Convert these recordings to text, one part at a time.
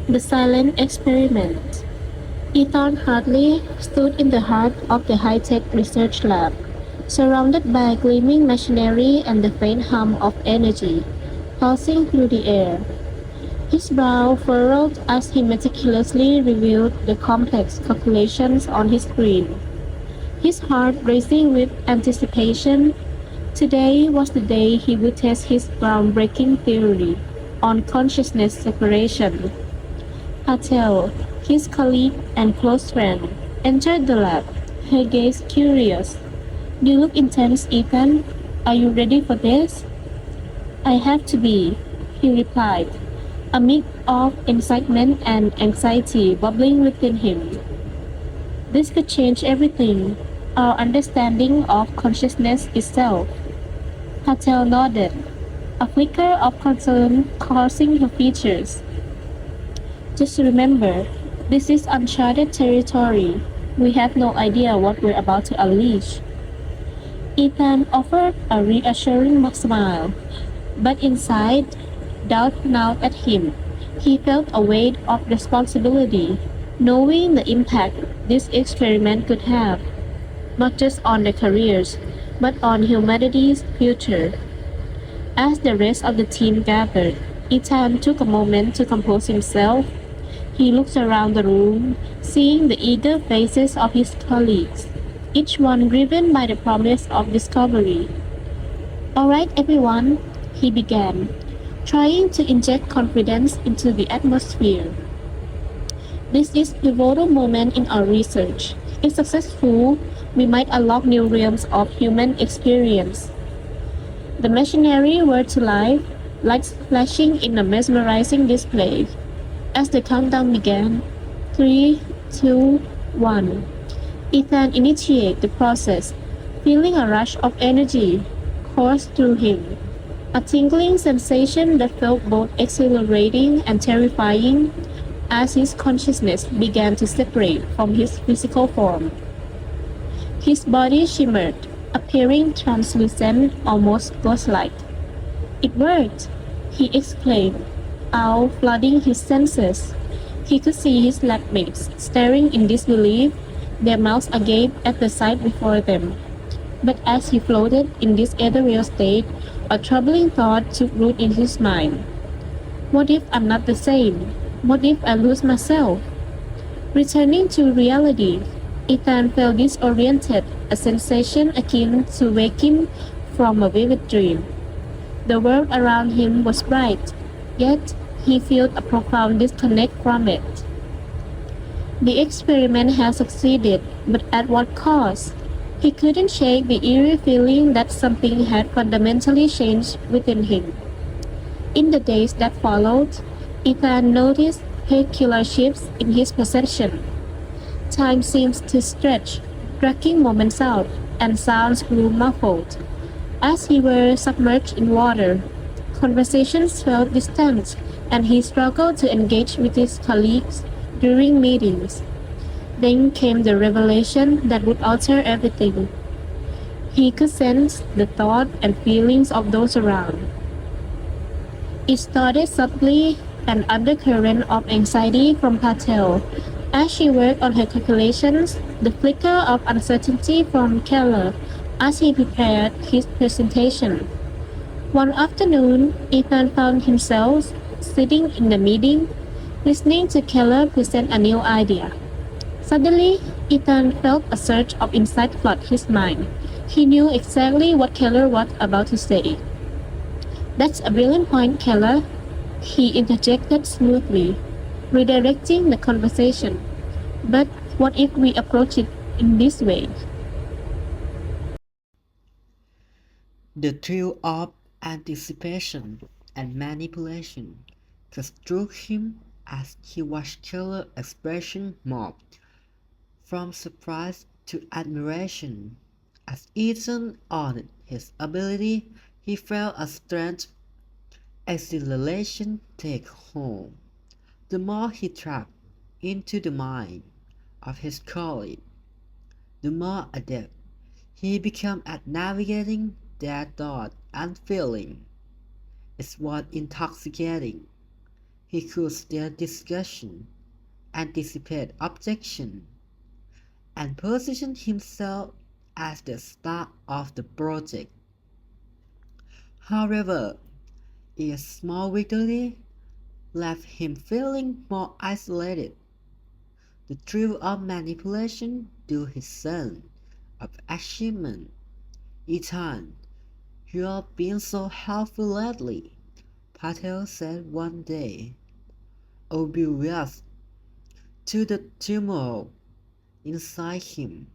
The Silent Experiment. Ethan Hartley stood in the heart of the high-tech research lab, surrounded by gleaming machinery and the faint hum of energy pulsing through the air. His brow furrowed as he meticulously reviewed the complex calculations on his screen, his heart racing with anticipation. Today was the day he would test his groundbreaking theory on consciousness separation. Patel, his colleague and close friend, entered the lab, her gaze curious. You look intense, Ethan. Are you ready for this? I have to be, he replied, a mix of excitement and anxiety bubbling within him. This could change everything, our understanding of consciousness itself. Patel nodded, a flicker of concern crossing her features. Just remember, this is uncharted territory. We have no idea what we're about to unleash. Ethan offered a reassuring smile, but inside, doubt gnawed at him. He felt a weight of responsibility, knowing the impact this experiment could have, not just on their careers, but on humanity's future. As the rest of the team gathered, Ethan took a moment to compose himself. He looked around the room, seeing the eager faces of his colleagues, each one driven by the promise of discovery. All right, everyone, he began, trying to inject confidence into the atmosphere. This is a pivotal moment in our research. If successful, we might unlock new realms of human experience. The machinery whirred to life, lights flashing in a mesmerizing display. As the countdown began, 3, 2, 1. Ethan initiated the process, feeling a rush of energy course through him, a tingling sensation that felt both exhilarating and terrifying as his consciousness began to separate from his physical form. His body shimmered, appearing translucent, almost ghost-like. It worked, he exclaimed, awe flooding his senses. He could see his labmates staring in disbelief, their mouths agape at the sight before them. But as he floated in this ethereal state, a troubling thought took root in his mind. What if I'm not the same? What if I lose myself? Returning to reality, Ethan felt disoriented, a sensation akin to waking from a vivid dream. The world around him was bright, yet he felt a profound disconnect from it. The experiment had succeeded, but at what cost? He couldn't shake the eerie feeling that something had fundamentally changed within him. In the days that followed, Ethan noticed peculiar shifts in his perception. Time seemed to stretch, dragging moments out, and sounds grew muffled. As he were submerged in water, conversations felt distant, and he struggled to engage with his colleagues during meetings. Then came the revelation that would alter everything. He could sense the thoughts and feelings of those around. It started subtly, an undercurrent of anxiety from Patel. As she worked on her calculations, the flicker of uncertainty from Keller as he prepared his presentation. One afternoon, Ethan found himself sitting in the meeting, listening to Keller present a new idea. Suddenly, Ethan felt a surge of insight flood his mind. He knew exactly what Keller was about to say. That's a brilliant point, Keller, he interjected smoothly, redirecting the conversation. But what if we approach it in this way? The thrill of anticipation and manipulation just struck him as he watched Keller's expression morph from surprise to admiration. As Ethan honored his ability, he felt a strange exhilaration take hold. The more he tracked into the mind of his colleague, the more adept he became at navigating their thought and feeling. It was intoxicating. He could steer discussion, anticipate objection, and position himself as the star of the project. However, each small victory left him feeling more isolated. The thrill of manipulation to his sense of achievement. Ethan, you have been so helpful lately, Patel said one day, oblivious to the turmoil inside him.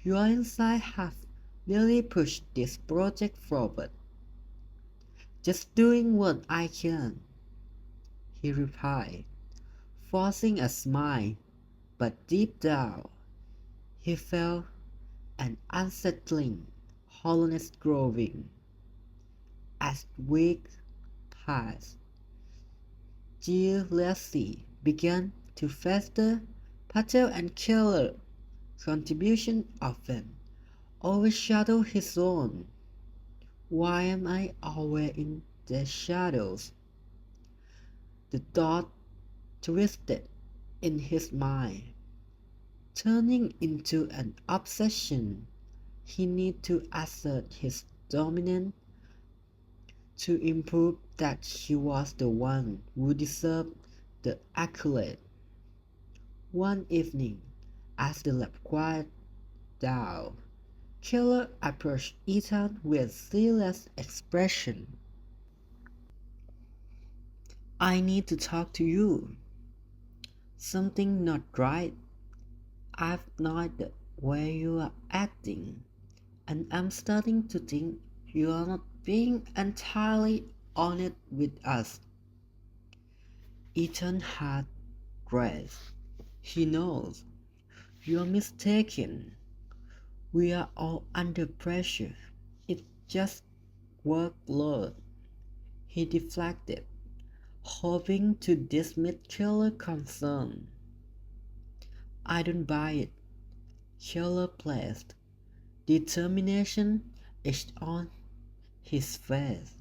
Your insight has really pushed this project forward. Just doing what I can, he replied, forcing a smile, but deep down he felt an unsettling hollowness growing. As weeks passed, jealousy began to fester. Patel and Keller's contribution often overshadowed his own. Why am I always in the shadows? The thought twisted in his mind, turning into an obsession. He needed to assert his dominance, to improve that he was the one who deserved the accolade. One evening, as the lab quieted down, Keller approached Ethan with serious expression. I need to talk to you. Something not right. I've noticed the way you are acting, and I'm starting to think you are not being entirely honest with us. Ethan had grace. He knows. You're mistaken. We are all under pressure. It's just workload. He deflected, hoping to dismiss Keller's concern. I don't buy it. Keller placed determination etched on his face.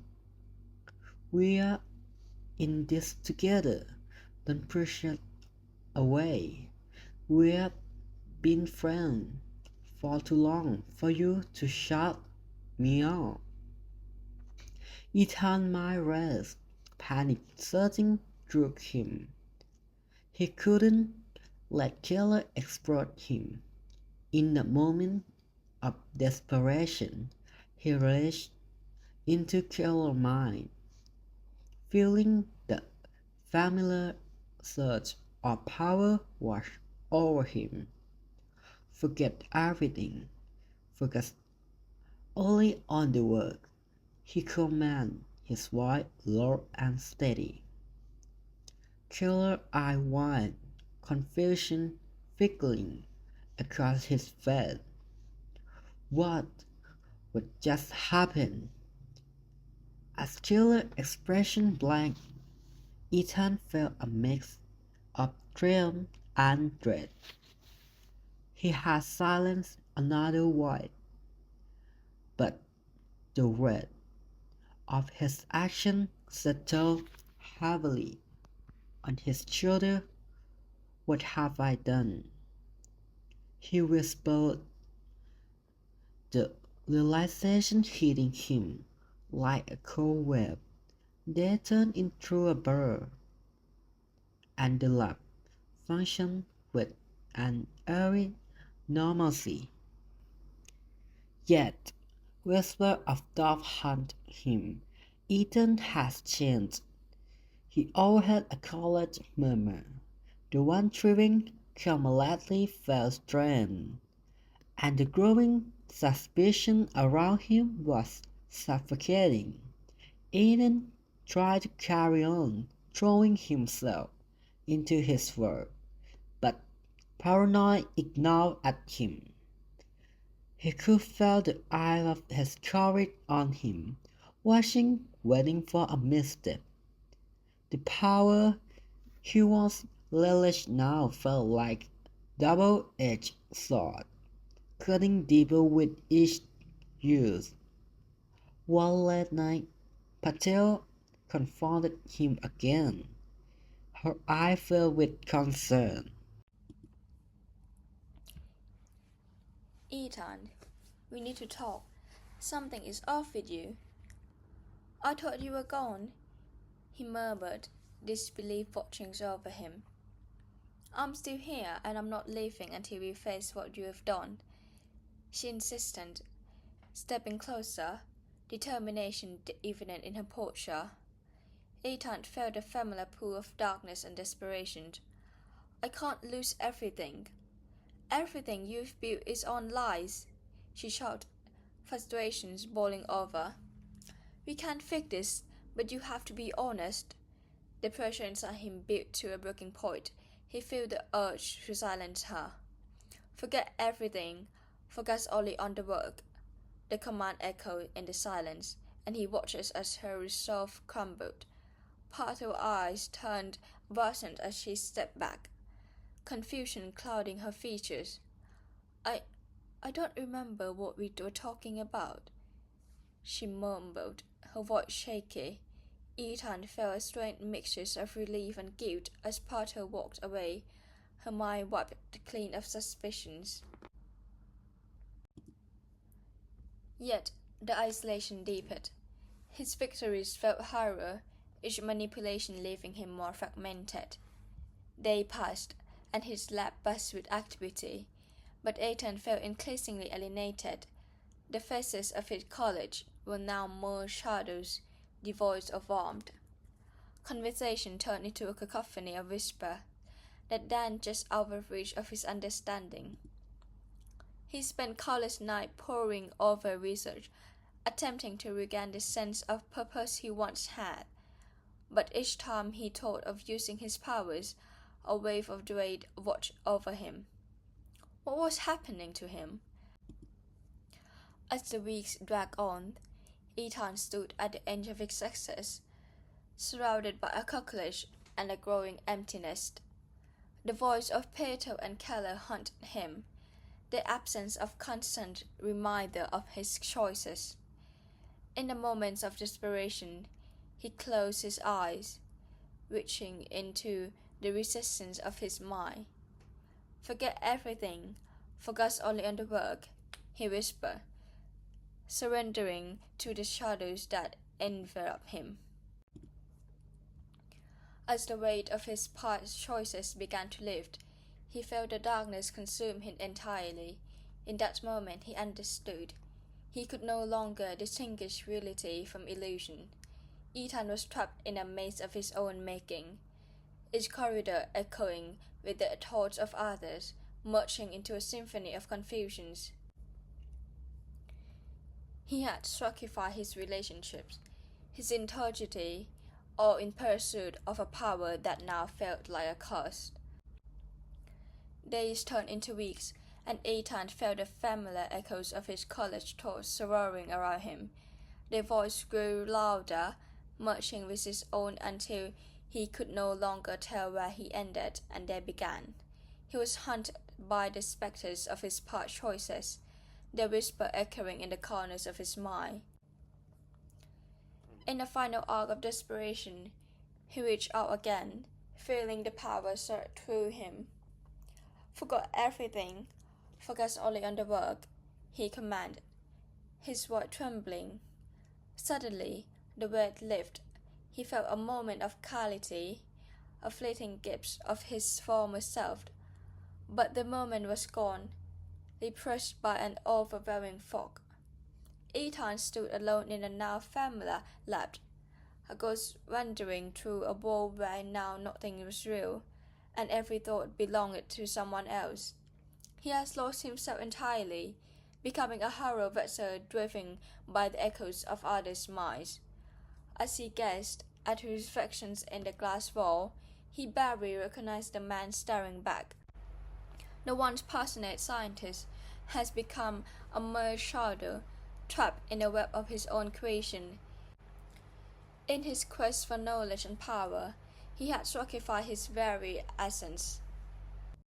We are in this together. Don't push it away. We have been friends for too long for you to shut me out. Ethan Myers, panic surging through him. He couldn't let Keller exploit him. In a moment of desperation, he reached into Keller's mind, feeling the familiar surge of power wash over him. Forget everything. Focus only on the work. He commanded, his voice low and steady. Keller eyed wide, confusion flickering across his face. What would just happen? As Keller's expression blanked, Ethan felt a mix of triumph and dread. He had silenced another voice, but the weight of his action settled heavily on his shoulder. What have I done? He whispered, the realization hitting him like a cold wave. They turned into a blur, and the lab functioned with an eerie normalcy. Yet, whisper of doubt haunted him. Ethan has changed. He overheard a college murmur. The one thriving cumulatively felt strained, and the growing suspicion around him was suffocating. Eden tried to carry on, throwing himself into his work, but paranoia ignored at him. He could feel the eye of his courage on him, watching, waiting for a misstep. The power he once relished now felt like a double-edged sword, cutting deeper with each use. One late night, Patel confronted him again. Her eye filled with concern. Ethan, we need to talk. Something is off with you. I thought you were gone, he murmured, disbelief watching over him. I'm still here and I'm not leaving until we face what you have done, she insisted, stepping closer, determination evident in her posture. Ethan felt a familiar pull of darkness and desperation. I can't lose everything. Everything you've built is on lies, she shouted, frustrations boiling over. We can't fix this, but you have to be honest. The pressure inside him built to a breaking point. He felt the urge to silence her. Forget everything. Focus only on the work. The command echoed in the silence, and he watched as her resolve crumbled. Part of her eyes turned vacant as she stepped back, confusion clouding her features. I don't remember what we were talking about, she mumbled, her voice shaky. Ethan felt a strange mixture of relief and guilt as Potter walked away, her mind wiped clean of suspicions. Yet the isolation deepened. His victories felt harder, each manipulation leaving him more fragmented. Day passed, and his lab buzzed with activity, but Ethan felt increasingly alienated. The faces of his college were now mere shadows, devoid of warmth. Conversation turned into a cacophony of whisper that danced just out of reach of his understanding. He spent countless nights poring over research, attempting to regain the sense of purpose he once had. But each time he thought of using his powers, a wave of dread watched over him. What was happening to him? As the weeks dragged on, Ethan stood at the edge of his success, surrounded by a calculation and a growing emptiness. The voice of Peter and Keller haunted him, the absence of constant reminder of his choices. In the moments of desperation, he closed his eyes, reaching into the recesses of his mind. Forget everything, focus only on the work, he whispered, surrendering to the shadows that enveloped him. As the weight of his past choices began to lift, he felt the darkness consume him entirely. In that moment he understood. He could no longer distinguish reality from illusion. Ethan was trapped in a maze of his own making, each corridor echoing with the thoughts of others, merging into a symphony of confusions. He had sacrificed his relationships, his integrity, all in pursuit of a power that now felt like a cost. Days turned into weeks, and Ethan felt the familiar echoes of his college thoughts swirling around him. Their voice grew louder, merging with his own until he could no longer tell where he ended and they began. He was haunted by the specters of his past choices, their whisper echoing in the corners of his mind. In the final arc of desperation, he reached out again, feeling the power surge through him. Forgot everything, focus only on the work, he commanded, his voice trembling. Suddenly, the weight lifted. He felt a moment of clarity, a fleeting glimpse of his former self. But the moment was gone, repressed by an overwhelming fog. Ethan stood alone in a now familiar lab, a ghost wandering through a world where now nothing was real, and every thought belonged to someone else. He has lost himself entirely, becoming a hollow vessel driven by the echoes of others' minds. As he gazed at his reflections in the glass wall, he barely recognized the man staring back. The once passionate scientist has become a mere shadow, trapped in the web of his own creation. In his quest for knowledge and power, he had sacrificed his very essence.